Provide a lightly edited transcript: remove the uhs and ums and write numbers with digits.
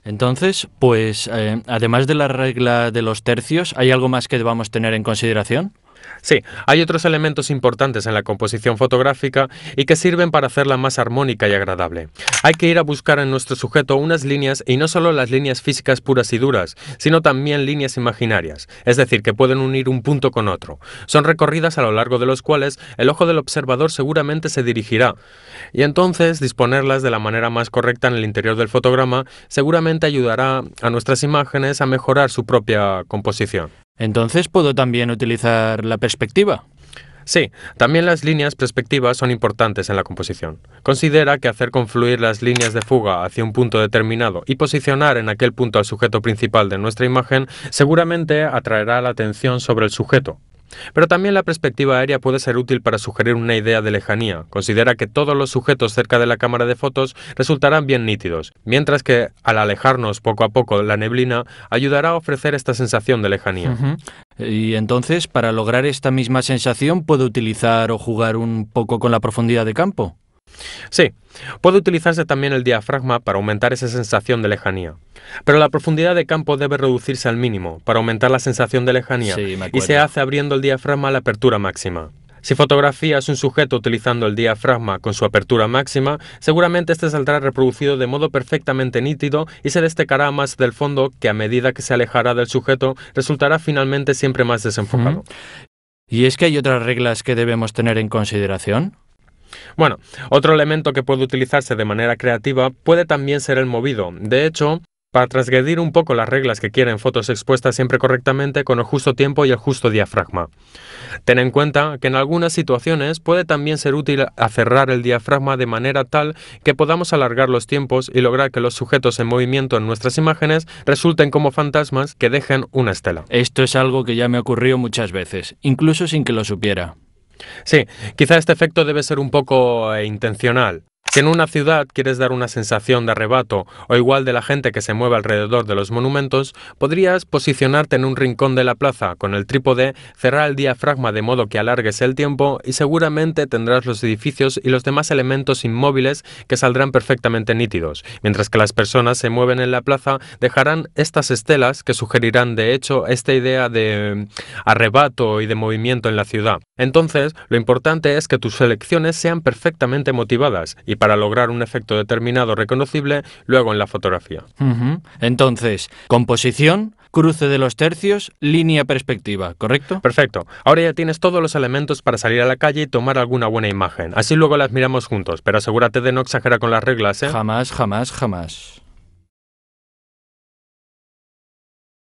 Entonces, pues, además de la regla de los tercios, ¿hay algo más que debamos tener en consideración? Sí, hay otros elementos importantes en la composición fotográfica y que sirven para hacerla más armónica y agradable. Hay que ir a buscar en nuestro sujeto unas líneas, y no solo las líneas físicas puras y duras, sino también líneas imaginarias, es decir, que pueden unir un punto con otro. Son recorridas a lo largo de los cuales el ojo del observador seguramente se dirigirá, y entonces disponerlas de la manera más correcta en el interior del fotograma seguramente ayudará a nuestras imágenes a mejorar su propia composición. Entonces, ¿puedo también utilizar la perspectiva? Sí, también las líneas perspectivas son importantes en la composición. Considera que hacer confluir las líneas de fuga hacia un punto determinado y posicionar en aquel punto al sujeto principal de nuestra imagen seguramente atraerá la atención sobre el sujeto. Pero también la perspectiva aérea puede ser útil para sugerir una idea de lejanía. Considera que todos los sujetos cerca de la cámara de fotos resultarán bien nítidos, mientras que al alejarnos poco a poco la neblina ayudará a ofrecer esta sensación de lejanía. Y entonces, para lograr esta misma sensación, ¿puedo utilizar o jugar un poco con la profundidad de campo? Sí, puede utilizarse también el diafragma para aumentar esa sensación de lejanía. Pero la profundidad de campo debe reducirse al mínimo para aumentar la sensación de lejanía, Sí, me y se acuerdo. hace abriendo el diafragma a la apertura máxima. Si fotografías un sujeto utilizando el diafragma con su apertura máxima, seguramente este saldrá reproducido de modo perfectamente nítido y se destacará más del fondo, que a medida que se alejará del sujeto resultará finalmente siempre más desenfocado. ¿Y es que hay otras reglas que debemos tener en consideración? Bueno, otro elemento que puede utilizarse de manera creativa puede también ser el movido. De hecho, para transgredir un poco las reglas que quieren fotos expuestas siempre correctamente con el justo tiempo y el justo diafragma. Ten en cuenta que en algunas situaciones puede también ser útil cerrar el diafragma de manera tal que podamos alargar los tiempos y lograr que los sujetos en movimiento en nuestras imágenes resulten como fantasmas que dejen una estela. Esto es algo que ya me ocurrió muchas veces, incluso sin que lo supiera. Sí, quizá este efecto debe ser un poco intencional. Si en una ciudad quieres dar una sensación de arrebato o igual de la gente que se mueve alrededor de los monumentos, podrías posicionarte en un rincón de la plaza con el trípode, cerrar el diafragma de modo que alargues el tiempo y seguramente tendrás los edificios y los demás elementos inmóviles que saldrán perfectamente nítidos. Mientras que las personas se mueven en la plaza, dejarán estas estelas que sugerirán de hecho esta idea de arrebato y de movimiento en la ciudad. Entonces, lo importante es que tus selecciones sean perfectamente motivadas y para lograr un efecto determinado reconocible luego en la fotografía. Entonces, composición, cruce de los tercios, línea perspectiva, ¿correcto? Perfecto. Ahora ya tienes todos los elementos para salir a la calle y tomar alguna buena imagen. Así luego las miramos juntos, pero asegúrate de no exagerar con las reglas, ¿eh? Jamás, jamás, jamás.